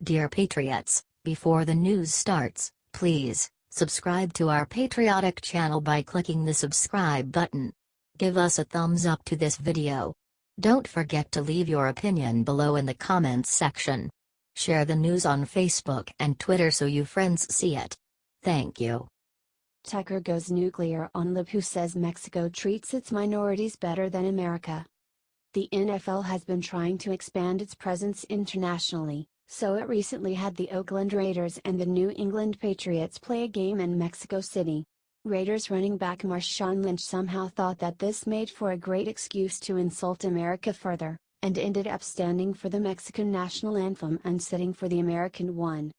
Dear Patriots, before the news starts, please subscribe to our patriotic channel by clicking the subscribe button. Give us a thumbs up to this video. Don't forget to leave your opinion below in the comments section. Share the news on Facebook and Twitter so you friends see it. Thank you. Tucker goes nuclear on Lib who says Mexico treats its minorities better than America. The NFL has been trying to expand its presence internationally, so it recently had the Oakland Raiders and the New England Patriots play a game in Mexico City. Raiders running back Marshawn Lynch somehow thought that this made for a great excuse to insult America further, and ended up standing for the Mexican national anthem and sitting for the American one.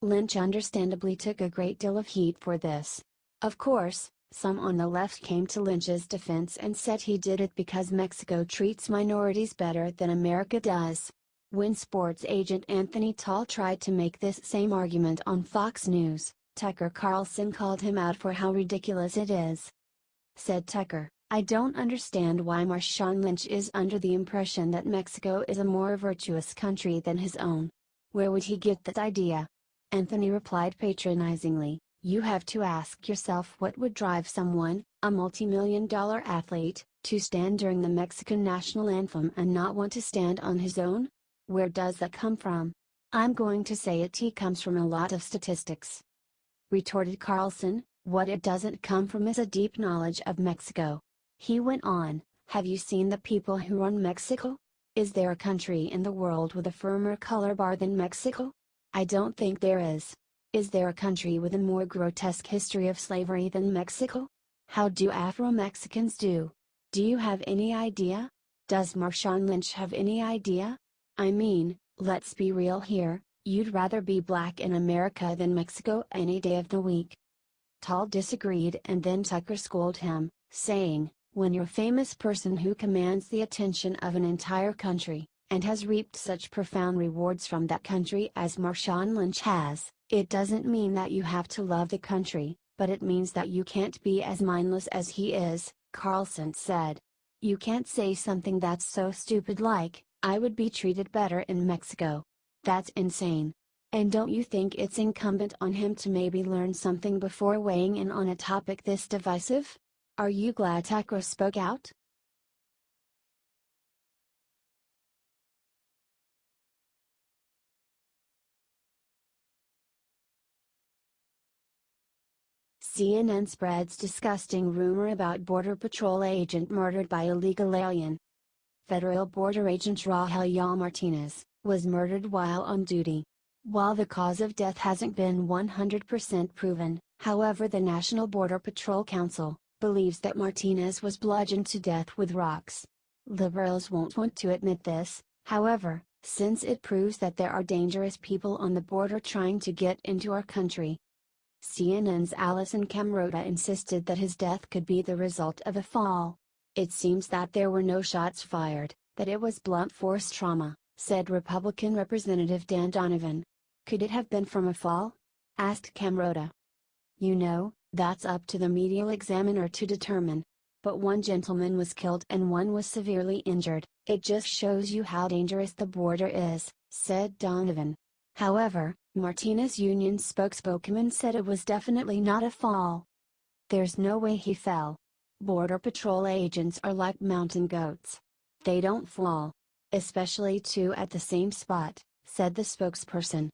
Lynch understandably took a great deal of heat for this. Of course, some on the left came to Lynch's defense and said he did it because Mexico treats minorities better than America does. When sports agent Anthony Tall tried to make this same argument on Fox News, Tucker Carlson called him out for how ridiculous it is. Said Tucker, "I don't understand why Marshawn Lynch is under the impression that Mexico is a more virtuous country than his own. Where would he get that idea?" Anthony replied patronizingly, "You have to ask yourself what would drive someone, a multi-million-dollar athlete, to stand during the Mexican national anthem and not want to stand on his own? Where does that come from?" "I'm going to say it comes from a lot of statistics," retorted Carlson. "What it doesn't come from is a deep knowledge of Mexico." He went on, "Have you seen the people who run Mexico? Is there a country in the world with a firmer color bar than Mexico? I don't think there is. Is there a country with a more grotesque history of slavery than Mexico? How do Afro-Mexicans do? Do you have any idea? Does Marshawn Lynch have any idea? I mean, let's be real here, you'd rather be black in America than Mexico any day of the week." Tall disagreed and then Tucker scolded him, saying, "When you're a famous person who commands the attention of an entire country, and has reaped such profound rewards from that country as Marshawn Lynch has, it doesn't mean that you have to love the country, but it means that you can't be as mindless as he is," Carlson said. "You can't say something that's so stupid like, 'I would be treated better in Mexico.' That's insane. And don't you think it's incumbent on him to maybe learn something before weighing in on a topic this divisive? Are you glad Tucker spoke out?" CNN spreads disgusting rumor about Border Patrol agent murdered by illegal alien. Federal border agent Rafael Martinez was murdered while on duty. While the cause of death hasn't been 100% proven, however, the National Border Patrol Council believes that Martinez was bludgeoned to death with rocks. Liberals won't want to admit this, however, since it proves that there are dangerous people on the border trying to get into our country. CNN's Alison Camerota insisted that his death could be the result of a fall. "It seems that there were no shots fired, that it was blunt force trauma," said Republican Representative Dan Donovan. "Could it have been from a fall?" asked Camerota. "You know, that's up to the medical examiner to determine. But one gentleman was killed and one was severely injured. It just shows you how dangerous the border is," said Donovan. However, Martinez union spokesman said it was definitely not a fall. "There's no way he fell. Border Patrol agents are like mountain goats. They don't fall. Especially two at the same spot," said the spokesperson.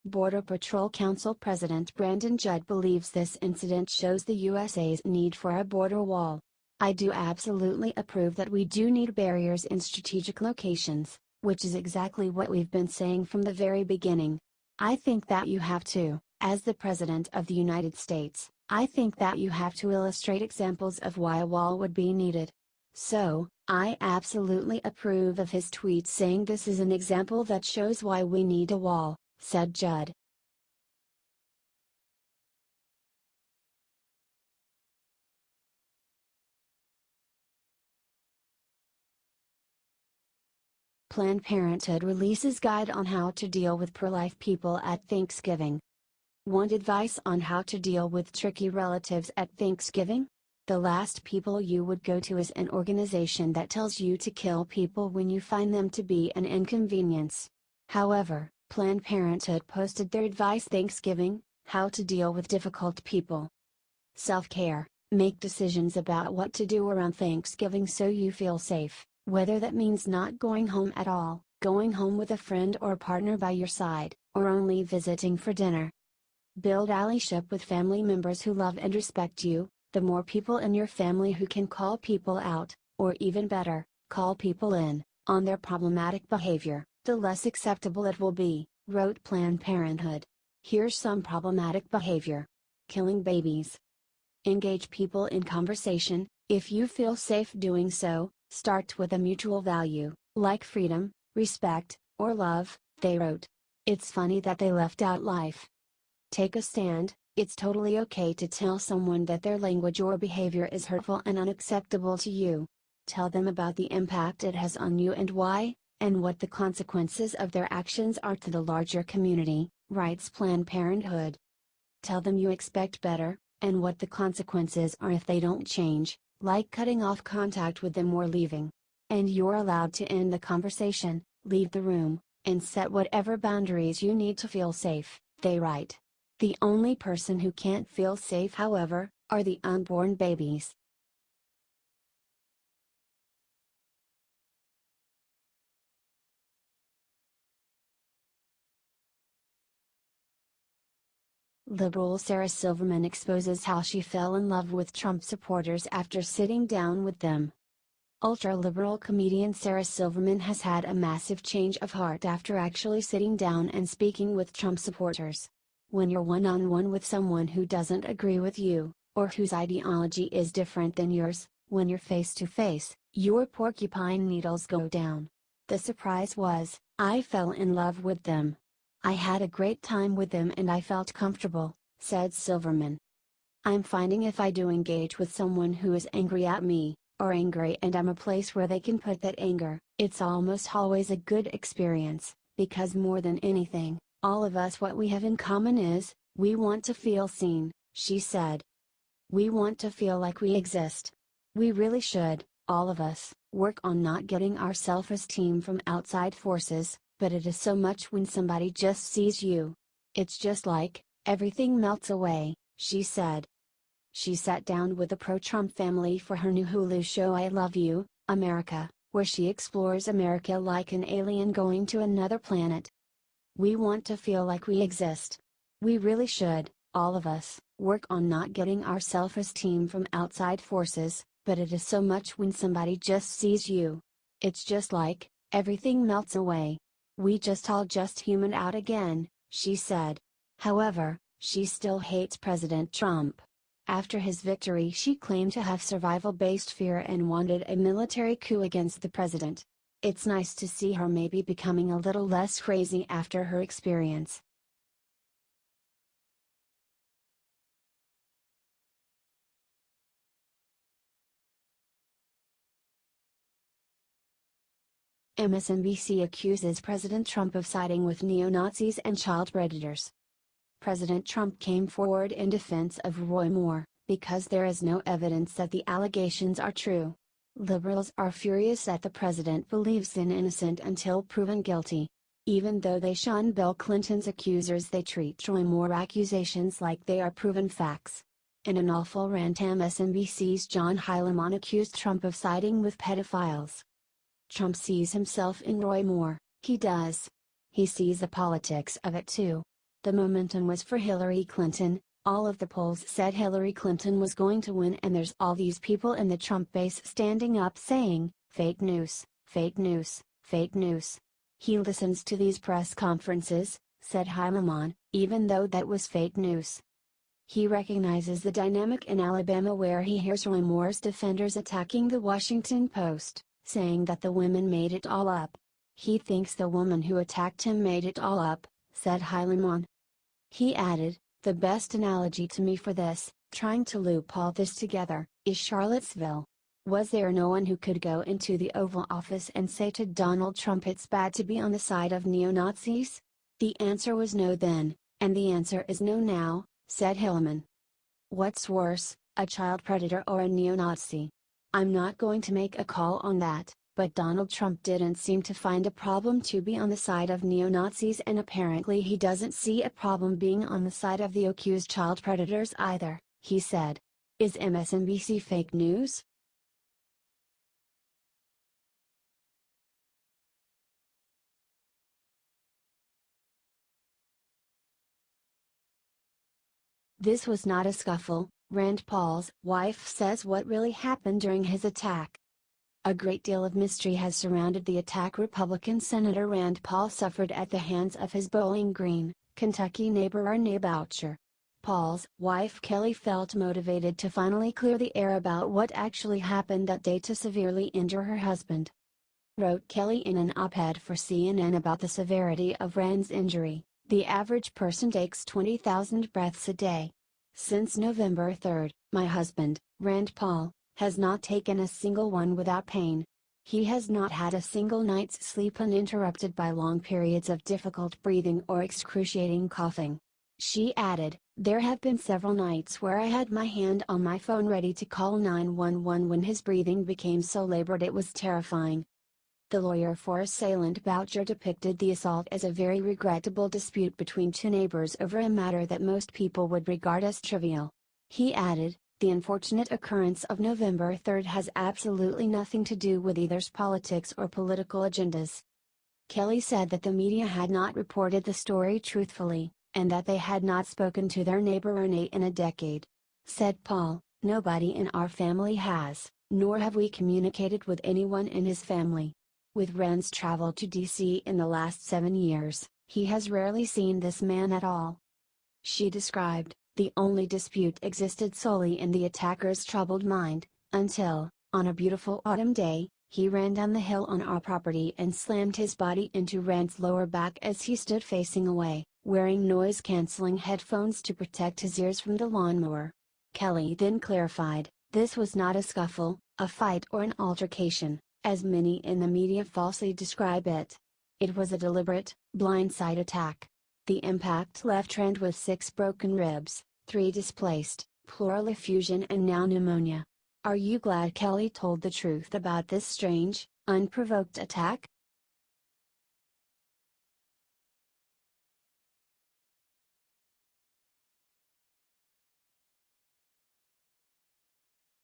Border Patrol Council President Brandon Judd believes this incident shows the USA's need for a border wall. "I do absolutely approve that we do need barriers in strategic locations, which is exactly what we've been saying from the very beginning. I think that you have to, as the President of the United States, I think that you have to illustrate examples of why a wall would be needed. So, I absolutely approve of his tweet saying this is an example that shows why we need a wall," said Judd. Planned Parenthood releases guide on how to deal with pro-life people at Thanksgiving. Want advice on how to deal with tricky relatives at Thanksgiving? The last people you would go to is an organization that tells you to kill people when you find them to be an inconvenience. However, Planned Parenthood posted their advice Thanksgiving, how to deal with difficult people. Self-care, make decisions about what to do around Thanksgiving so you feel safe, whether that means not going home at all, going home with a friend or partner by your side, or only visiting for dinner. Build allyship with family members who love and respect you. The more people in your family who can call people out, or even better, call people in, on their problematic behavior, the less acceptable it will be, wrote Planned Parenthood. Here's some problematic behavior. Killing babies. Engage people in conversation, if you feel safe doing so, start with a mutual value, like freedom, respect, or love, they wrote. It's funny that they left out life. Take a stand. It's totally okay to tell someone that their language or behavior is hurtful and unacceptable to you. Tell them about the impact it has on you and why, and what the consequences of their actions are to the larger community, writes Planned Parenthood. Tell them you expect better, and what the consequences are if they don't change, like cutting off contact with them or leaving. And you're allowed to end the conversation, leave the room, and set whatever boundaries you need to feel safe, they write. The only person who can't feel safe, however, are the unborn babies. Liberal Sarah Silverman exposes how she fell in love with Trump supporters after sitting down with them. Ultra-liberal comedian Sarah Silverman has had a massive change of heart after actually sitting down and speaking with Trump supporters. When you're one-on-one with someone who doesn't agree with you, or whose ideology is different than yours, when you're face-to-face, your porcupine needles go down. The surprise was, I fell in love with them. I had a great time with them and I felt comfortable, said Silverman. I'm finding if I do engage with someone who is angry at me, or angry and I'm a place where they can put that anger, it's almost always a good experience, because more than anything, all of us, what we have in common is, we want to feel seen, she said. We want to feel like we exist. We really should, all of us, work on not getting our self-esteem from outside forces, but it is so much when somebody just sees you. It's just like, everything melts away, she said. She sat down with the pro-Trump family for her new Hulu show I Love You, America, where she explores America like an alien going to another planet. We want to feel like we exist. We really should, all of us, work on not getting our self-esteem from outside forces, but it is so much when somebody just sees you. It's just like, everything melts away. We just all just human out again, she said. However, she still hates President Trump. After his victory, she claimed to have survival-based fear and wanted a military coup against the president. It's nice to see her maybe becoming a little less crazy after her experience. MSNBC accuses President Trump of siding with neo-Nazis and child predators. President Trump came forward in defense of Roy Moore, because there is no evidence that the allegations are true. Liberals are furious that the president believes in innocent until proven guilty. Even though they shun Bill Clinton's accusers, they treat Roy Moore accusations like they are proven facts. In an awful rant, MSNBC's John Heilemann accused Trump of siding with pedophiles. Trump sees himself in Roy Moore, he does. He sees the politics of it too. The momentum was for Hillary Clinton. All of the polls said Hillary Clinton was going to win, and there's all these people in the Trump base standing up saying, fake news, fake news, fake news. He listens to these press conferences, said Heilemann, even though that was fake news. He recognizes the dynamic in Alabama where he hears Roy Moore's defenders attacking the Washington Post, saying that the women made it all up. He thinks the woman who attacked him made it all up, said Heilemann. He added, the best analogy to me for this, trying to loop all this together, is Charlottesville. Was there no one who could go into the Oval Office and say to Donald Trump it's bad to be on the side of neo-Nazis? The answer was no then, and the answer is no now, said Heilemann. What's worse, a child predator or a neo-Nazi? I'm not going to make a call on that, But Donald Trump didn't seem to find a problem to be on the side of neo-Nazis, and apparently he doesn't see a problem being on the side of the accused child predators either, he said. Is MSNBC fake news? This was not a scuffle, Rand Paul's wife says. What really happened during his attack? A great deal of mystery has surrounded the attack Republican Senator Rand Paul suffered at the hands of his Bowling Green, Kentucky neighbor Arne Boucher. Paul's wife Kelly felt motivated to finally clear the air about what actually happened that day to severely injure her husband. Wrote Kelly in an op-ed for CNN about the severity of Rand's injury. The average person takes 20,000 breaths a day. Since November 3, my husband, Rand Paul, has not taken a single one without pain. He has not had a single night's sleep uninterrupted by long periods of difficult breathing or excruciating coughing. She added, there have been several nights where I had my hand on my phone ready to call 911 when his breathing became so labored it was terrifying. The lawyer for assailant Boucher depicted the assault as a very regrettable dispute between two neighbors over a matter that most people would regard as trivial. He added, the unfortunate occurrence of November 3 has absolutely nothing to do with either's politics or political agendas. Kelly said that the media had not reported the story truthfully, and that they had not spoken to their neighbor Arne in a decade. Said Paul, nobody in our family has, nor have we communicated with anyone in his family. With Rand's travel to D.C. in the last 7 years, he has rarely seen this man at all. She described, the only dispute existed solely in the attacker's troubled mind, until, on a beautiful autumn day, he ran down the hill on our property and slammed his body into Rand's lower back as he stood facing away, wearing noise-canceling headphones to protect his ears from the lawnmower. Kelly then clarified, this was not a scuffle, a fight or an altercation, as many in the media falsely describe it. It was a deliberate, blindside attack. The impact left Rand with 6 broken ribs, 3 displaced, pleural effusion and now pneumonia. Are you glad Kelly told the truth about this strange, unprovoked attack?